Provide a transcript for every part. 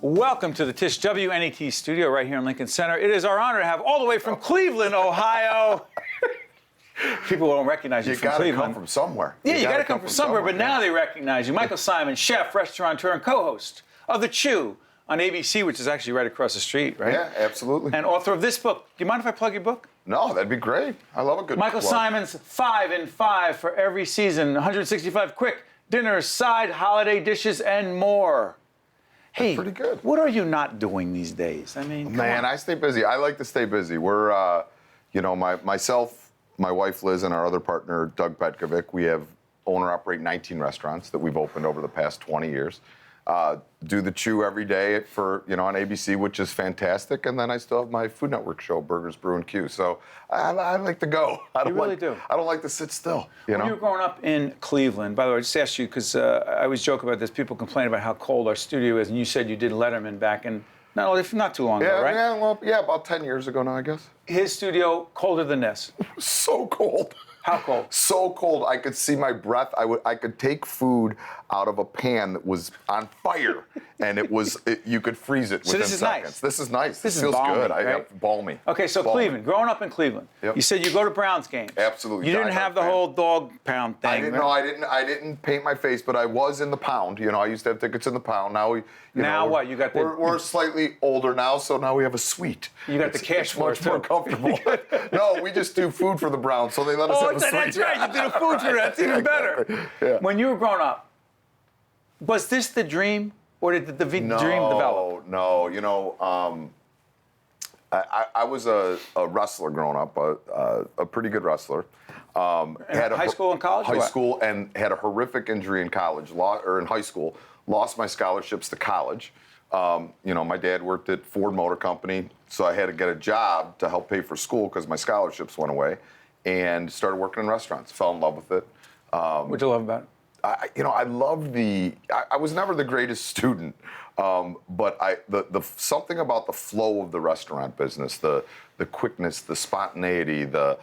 Welcome to the Tisch WNET studio right here in Lincoln Center. It is our honor to have all the way from Cleveland, Ohio. People won't recognize you from Cleveland. You got to come from somewhere. Yeah, you got to come from somewhere, but now they recognize you. Michael Symon, chef, restaurateur, and co-host of The Chew on ABC, which is actually right across the street, right? Yeah, absolutely. And author of this book. Do you mind if I plug your book? No, that'd be great. I love a good Michael plug. Symon's 5 in 5 for every season, 165 quick dinners, side holiday dishes, and more. Hey, pretty good. What are you not doing these days? I mean, man, I stay busy. I like to stay busy. We're, myself, my wife Liz, and our other partner Doug Petkovic. We operate 19 restaurants that we've opened over the past 20 years. Do The Chew every day on ABC, which is fantastic. And then I still have my Food Network show, Burgers, Brew, and Q. So I like to go. You really do. I don't like to sit still. When you were growing up in Cleveland, by the way, I just asked you because I always joke about this. People complain about how cold our studio is, and you said you did Letterman back in not too long ago, right? Yeah, about 10 years ago now, I guess. His studio colder than this. So cold. How cold? So cold. I could see my breath. I could take food out of a pan that was on fire, and you could freeze it within seconds. Nice. This is nice. This feels balmy, good. Right? Balmy. Okay, so balmy. Cleveland, growing up in Cleveland, Yep. You said you go to Browns games. Absolutely. You didn't have the whole dog pound thing. I didn't. No, I didn't paint my face, but I was in the pound. I used to have tickets in the pound. Now what? You got we're slightly older now, so now we have a suite. You got the cash for much more comfortable. No, we just do food for the Browns, so they let us have a suite. That's right. You do the food for that's even better. Yeah. When you were growing up, was this the dream, or did the dream develop? No. I was a wrestler growing up, a pretty good wrestler. Had high school and college? High school, and had a horrific injury in college, or in high school. Lost my scholarships to college. My dad worked at Ford Motor Company, so I had to get a job to help pay for school because my scholarships went away, and started working in restaurants. Fell in love with it. What'd you love about it? I loved I was never the greatest student, but the something about the flow of the restaurant business, the quickness, the spontaneity, the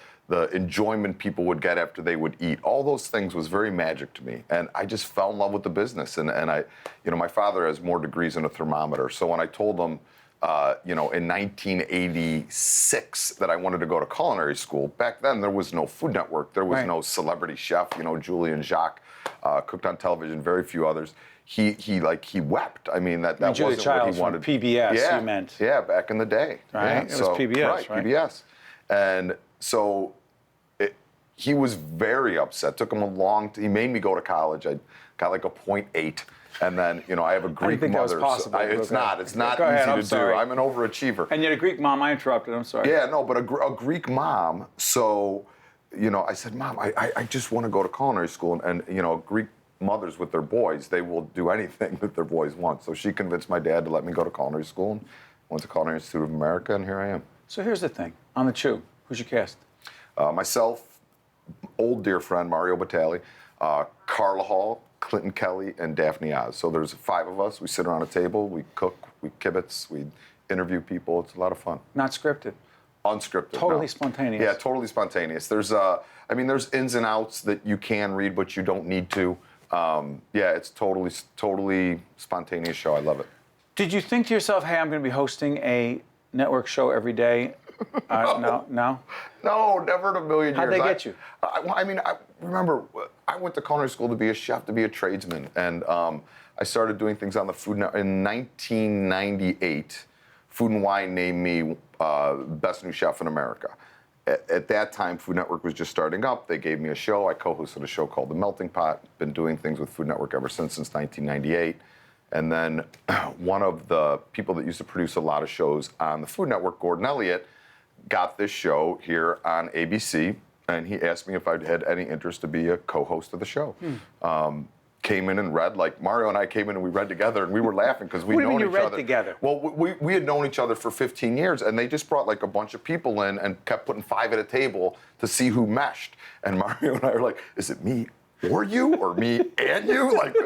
enjoyment people would get after they would eat, all those things was very magic to me, and I just fell in love with the business. And my father has more degrees than a thermometer, so when I told him, in 1986 that I wanted to go to culinary school, back then there was no Food Network, there was no celebrity chef, Julian Jacques. Cooked on television, very few others. He wept. I mean, that Julia wasn't Childs what he wanted. From PBS, you meant. Yeah, back in the day. Right, yeah, it was PBS, right? PBS. And so he was very upset. Took him he made me go to college. I got like a 0.8. And then, I have a Greek mother. That was possible. It's not easy to do. I'm an overachiever. And you had a Greek mom. I interrupted. I'm sorry. Yeah, no, but a Greek mom. So, I said, Mom, I just want to go to culinary school. And Greek mothers with their boys, they will do anything that their boys want. So she convinced my dad to let me go to culinary school, and went to Culinary Institute of America, and here I am. So here's the thing. On The Chew, who's your cast? Myself, old dear friend Mario Batali, Carla Hall, Clinton Kelly, and Daphne Oz. So there's 5 of us. We sit around a table, we cook, we kibitz, we interview people. It's a lot of fun. Not scripted. Unscripted. Totally no. Spontaneous. Yeah, totally spontaneous. There's there's ins and outs that you can read, but you don't need to. It's totally spontaneous show. I love it. Did you think to yourself, hey, I'm going to be hosting a network show every day? No? No, never in a million years. How'd they get you? I remember I went to culinary school to be a chef, to be a tradesman, and I started doing things on the Food Network in 1998. Food and Wine named me Best New Chef in America. At that time, Food Network was just starting up. They gave me a show. I co-hosted a show called The Melting Pot. Been doing things with Food Network ever since 1998. And then one of the people that used to produce a lot of shows on the Food Network, Gordon Elliott, got this show here on ABC, and he asked me if I'd had any interest to be a co-host of the show. Came in and read, like Mario and I came in and we read together, and we were laughing because we'd known each other. What do you mean you read together? Well, we had known each other for 15 years, and they just brought like a bunch of people in and kept putting 5 at a table to see who meshed. And Mario and I were like, is it me or you, or me and you? Like,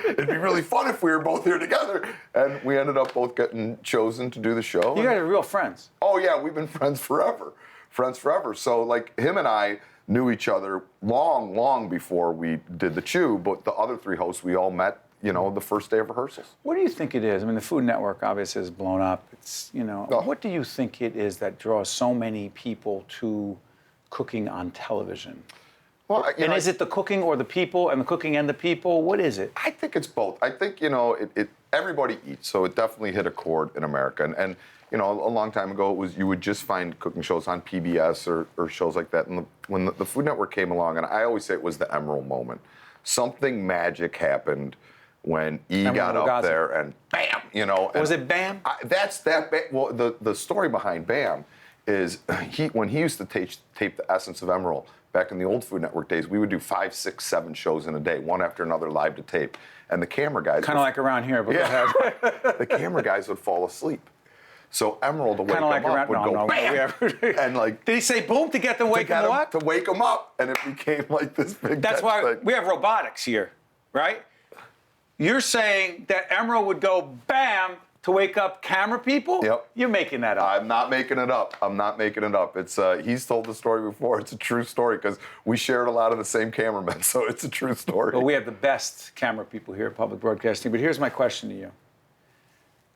it'd be really fun if we were both here together. And we ended up both getting chosen to do the show. You guys are real friends. Oh yeah, we've been friends forever. So like him and I knew each other long before we did The Chew, but the other 3 hosts we all met the first day of rehearsals. What do you think it is? I mean, the Food Network obviously has blown up. It's, what do you think it is that draws so many people to cooking on television? Well, is it the cooking or the people, and the cooking and the people? What is it? I think it's both. I think, everybody eats, so it definitely hit a chord in America. And a long time ago, you would just find cooking shows on PBS or shows like that. And when the Food Network came along, and I always say it was the Emerald moment. Something magic happened when got up there and bam, Was it Bam? Well, the story behind Bam is when he used to tape The Essence of Emerald, back in the old Food Network days, we would do 5, 6, 7 shows in a day, one after another live to tape. And the camera guys... Kind of like around here, but go ahead. The camera guys would fall asleep. So Emerald, to wake him up, would go bam! And Did he say boom to get them wake him up? To wake him up, and it became like this big... That's why we have robotics here, right? You're saying that Emerald would go bam to wake up camera people? Yep. You're making that up. I'm not making it up. It's he's told the story before. It's a true story because we shared a lot of the same cameramen, so it's a true story. Well, we have the best camera people here at Public Broadcasting. But here's my question to you.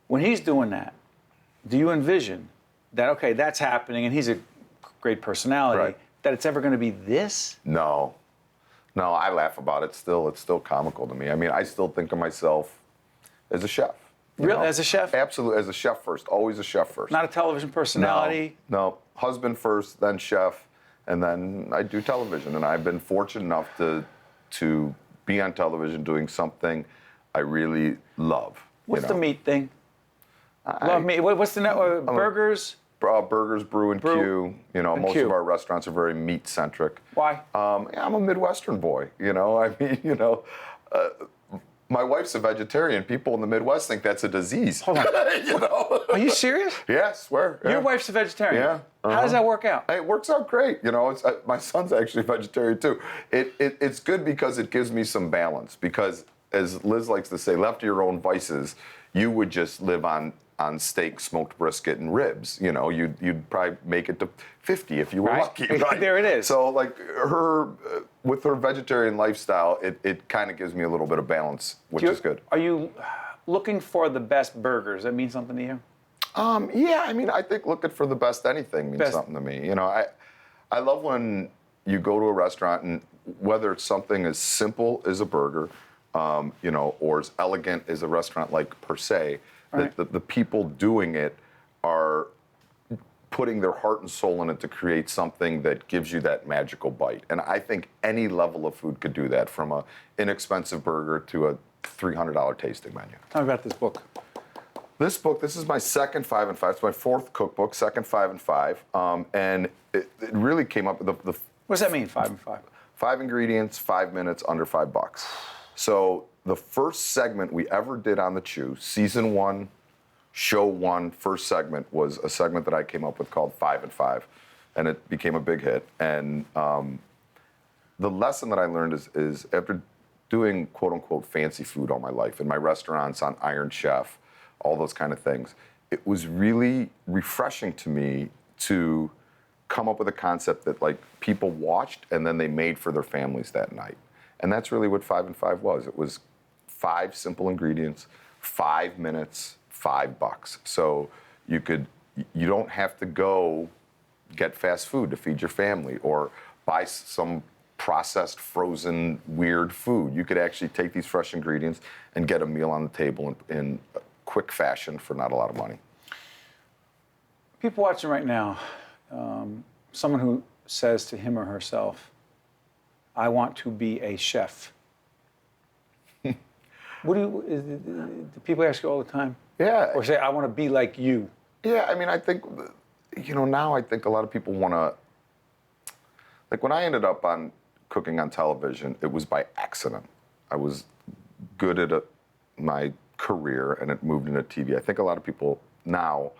When he's doing that, do you envision that, okay, that's happening, and he's a great personality, right, that it's ever going to be this? No, I laugh about it still. It's still comical to me. I mean, I still think of myself as a chef. Really? As a chef? Absolutely, as a chef first. Always a chef first. Not a television personality? No. Husband first, then chef, and then I do television. And I've been fortunate enough to be on television doing something I really love. What's the meat thing? Love meat. What's the network? Burgers? Burgers, Brew and Q. Most Q. of our restaurants are very meat-centric. Why? I'm a Midwestern boy, my wife's a vegetarian. People in the Midwest think that's a disease. Hold on. Are you serious? Yeah, I swear. Yeah. Your wife's a vegetarian? Yeah. How does that work out? It works out great. My son's actually vegetarian too. It's good because it gives me some balance. Because as Liz likes to say, left to your own vices, you would just live on steak, smoked brisket, and ribs. You'd probably make it to 50 if you were lucky. Right? There it is. So like with her vegetarian lifestyle, it kind of gives me a little bit of balance, which is good. Are you looking for the best burgers? Does that mean something to you? Yeah, I think looking for the best anything means something to me. I love when you go to a restaurant and whether it's something as simple as a burger, or as elegant as a restaurant like per se, right, the people doing it are putting their heart and soul in it to create something that gives you that magical bite. And I think any level of food could do that, from an inexpensive burger to a $300 tasting menu. Tell me about this book. This is my second 5 and 5. It's my fourth cookbook, second 5 and 5. And it really came up with What does that mean, 5 and 5? 5 ingredients, 5 minutes, under $5. So the first segment we ever did on the Chew, season 1, show 1, first segment, was a segment that I came up with called 5 and 5, and it became a big hit. And the lesson that I learned is after doing quote unquote fancy food all my life in my restaurants on Iron Chef, all those kind of things, it was really refreshing to me to come up with a concept that like people watched and then they made for their families that night. And that's really what 5 and 5 was. It was 5 simple ingredients, 5 minutes, $5. So you don't have to go get fast food to feed your family or buy some processed, frozen, weird food. You could actually take these fresh ingredients and get a meal on the table in a quick fashion for not a lot of money. People watching right now, someone who says to him or herself, I want to be a chef. Do people ask you all the time? Yeah. Or say, I want to be like you? Yeah, I think, now I think a lot of people want to, like when I ended up on cooking on television, it was by accident. I was good at my career and it moved into TV. I think a lot of people now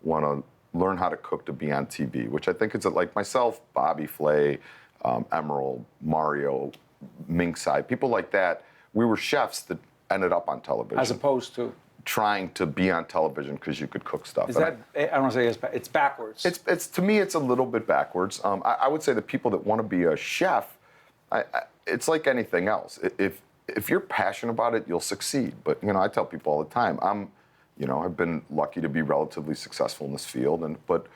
want to learn how to cook to be on TV, which I think is like myself, Bobby Flay, Emerald, Mario, Minkside, people like that. We were chefs that ended up on television. As opposed to? Trying to be on television because you could cook stuff. Is that, I don't want to say it's backwards. It's to me, it's a little bit backwards. I would say the people that want to be a chef, it's like anything else. if you're passionate about it, you'll succeed. But, I tell people all the time, I've been lucky to be relatively successful in this field. But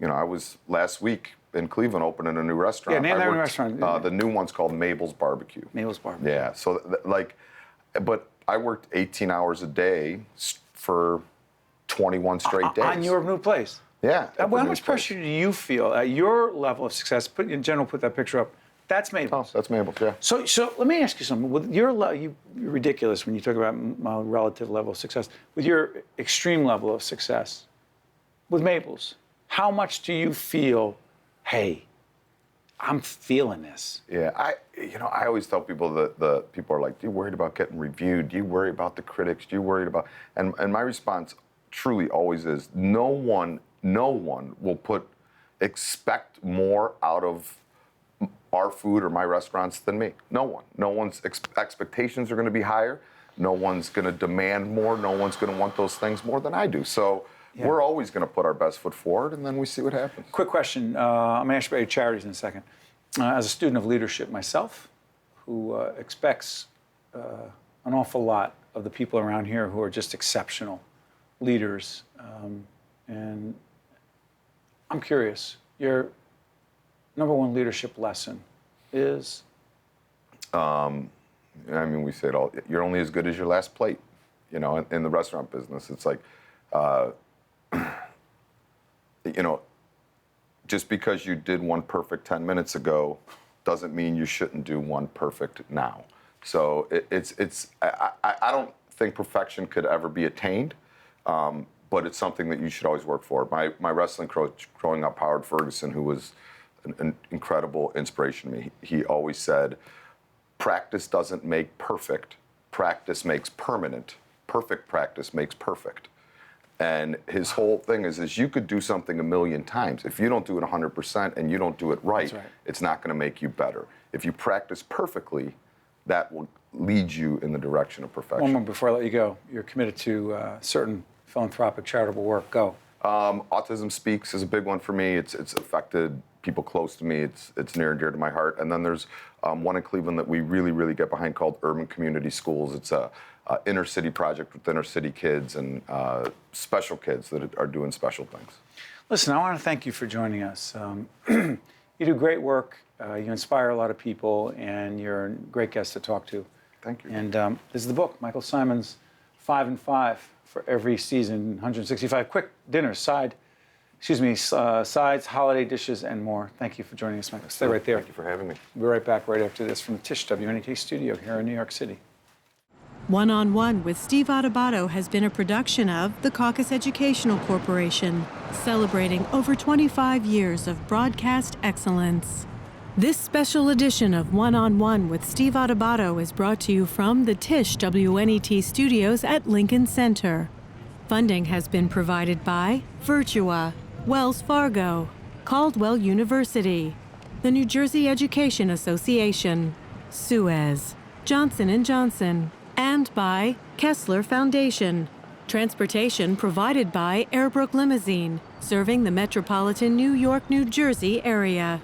I was last week in Cleveland opening a new restaurant. Yeah, name that restaurant. The new one's called Mabel's Barbecue. Mabel's Barbecue. Yeah, so but I worked 18 hours a day for 21 straight days. On your new place? Yeah. How much pressure do you feel at your level of success? Put that picture up. That's Mabel's. Oh, that's Mabel's, yeah. So let me ask you something. With you're ridiculous when you talk about relative level of success. With your extreme level of success, with Mabel's, how much do you feel, hey, I'm feeling this? Yeah, I always tell people that the people are like, do you worried about getting reviewed? Do you worry about the critics? Do you worried about, and my response truly always is, no one will expect more out of our food or my restaurants than me. No one. No one's expectations are going to be higher. No one's going to demand more. No one's going to want those things more than I do. So we're always going to put our best foot forward, and then we see what happens. Quick question. I'm going to ask you about your charities in a second. As a student of leadership myself, who expects an awful lot of the people around here who are just exceptional leaders, and I'm curious, your number one leadership lesson is? We say it all. You're only as good as your last plate. In the restaurant business, it's like, just because you did one perfect 10 minutes ago doesn't mean you shouldn't do one perfect now. So I don't think perfection could ever be attained, but it's something that you should always work for. My wrestling coach growing up, Howard Ferguson, who was an incredible inspiration to me, he always said, practice doesn't make perfect, practice makes permanent. Perfect practice makes perfect. And his whole thing is you could do something a million times. If you don't do it 100% and you don't do it right, it's not going to make you better. If you practice perfectly, that will lead you in the direction of perfection. One more before I let you go. You're committed to certain philanthropic charitable work. Go. Autism Speaks is a big one for me. It's affected people close to me. It's near and dear to my heart. And then there's one in Cleveland that we really, really get behind called Urban Community Schools. It's a inner city project with inner city kids and special kids that are doing special things. Listen, I want to thank you for joining us. You do great work. You inspire a lot of people, and you're a great guest to talk to. Thank you. And this is the book, Michael Symon's 5 and 5 for every season, 165 quick dinners, sides, holiday dishes, and more. Thank you for joining us, Michael. Stay right there. Thank you for having me. We'll be right back right after this from the Tisch WNET studio here in New York City. One-on-One with Steve Adubato has been a production of the CAUCUS Educational Corporation, celebrating over 25 years of broadcast excellence. This special edition of One-on-One with Steve Adubato is brought to you from the Tisch WNET studios at Lincoln Center. Funding has been provided by Virtua, Wells Fargo, Caldwell University, the New Jersey Education Association, Suez, Johnson & Johnson, and by KESSLER Foundation. Transportation provided by Airbrook Limousine, serving the metropolitan New York, New Jersey area.